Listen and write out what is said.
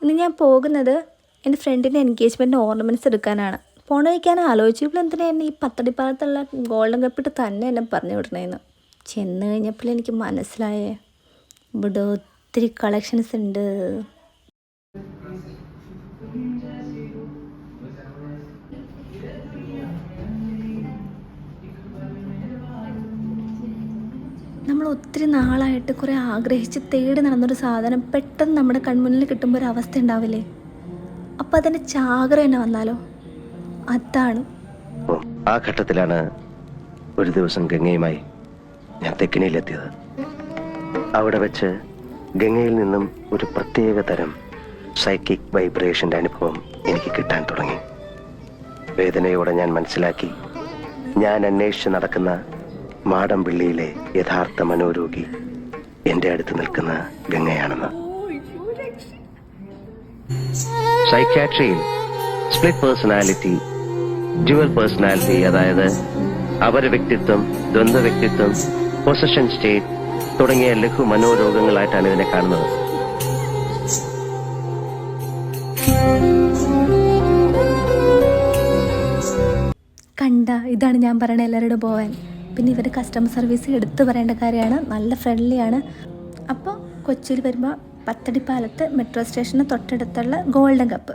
ഇന്ന് ഞാൻ പോകുന്നത് എൻ്റെ ഫ്രണ്ടിൻ്റെ എൻഗേജ്മെൻറ്റിന് ഓർണമെൻറ്റ്സ് എടുക്കാനാണ്. പോണ വയ്ക്കാൻ ആലോചിച്ചപ്പോൾ എന്തിനാ എന്നെ ഈ പത്തടിപ്പാലത്തുള്ള ഗോൾഡൻ കപ്പിട്ട് തന്നെ എന്നെ പറഞ്ഞു വിടണേന്ന്. ചെന്ന് കഴിഞ്ഞപ്പോൾ എനിക്ക് മനസ്സിലായേ, ഇവിടെ ഒത്തിരി കളക്ഷൻസ് ഉണ്ട്. നമ്മൾ ഒത്തിരി നാളായിട്ട് കുറേ ആഗ്രഹിച്ച് തേടി നടന്നൊരു സാധനം പെട്ടെന്ന് നമ്മുടെ കൺമുന്നിൽ കിട്ടുമ്പോൾ ഒരു അവസ്ഥ ഉണ്ടാവില്ലേ? അപ്പോൾ അതിൻ്റെ ചാകര തന്നെ വന്നാലോ? അതാണ്. ആ ഘട്ടത്തിലാണ് ഒരു ദിവസം ഗംഗയുമായി ഞാൻ തെക്കിനിയിലെത്തിയത്. അവിടെ വെച്ച് ഗംഗയിൽ നിന്നും ഒരു പ്രത്യേക തരം സൈക്കിക് വൈബ്രേഷൻ്റെ അനുഭവം എനിക്ക് കിട്ടാൻ തുടങ്ങി. വേദനയോടെ ഞാൻ മനസ്സിലാക്കി, ഞാൻ അന്വേഷിച്ച് നടക്കുന്ന മാടമ്പിള്ളിയിലെ യഥാർത്ഥ മനോരോഗി എൻ്റെ അടുത്ത് നിൽക്കുന്ന ഗംഗയാണെന്ന്. സൈക്യാട്രിയിൽ സ്പ്ലിറ്റ് പേഴ്സണാലിറ്റി, ഡ്യുവൽ പേഴ്സണാലിറ്റി, അതായത് അപര വ്യക്തിത്വം, ദ്വന്ദ്വ വ്യക്തിത്വം, പൊസഷൻ സ്റ്റേറ്റ് തുടങ്ങിയ ലഘു മനോരോഗങ്ങളായിട്ടാണ് ഇതിനെ കാണുന്നത്. കണ്ട, ഇതാണ് ഞാൻ പറയണത് എല്ലാവരോടും പോവാൻ. പിന്നെ ഇവരുടെ കസ്റ്റമർ സർവീസ് എടുത്തു പറയേണ്ട കാര്യമാണ്, നല്ല ഫ്രണ്ട്ലിയാണ്. അപ്പോൾ കൊച്ചിയിൽ വരുമ്പോൾ പത്തടിപ്പാലത്ത് മെട്രോ സ്റ്റേഷന് തൊട്ടടുത്തുള്ള ഗോൾഡൻ കപ്പ്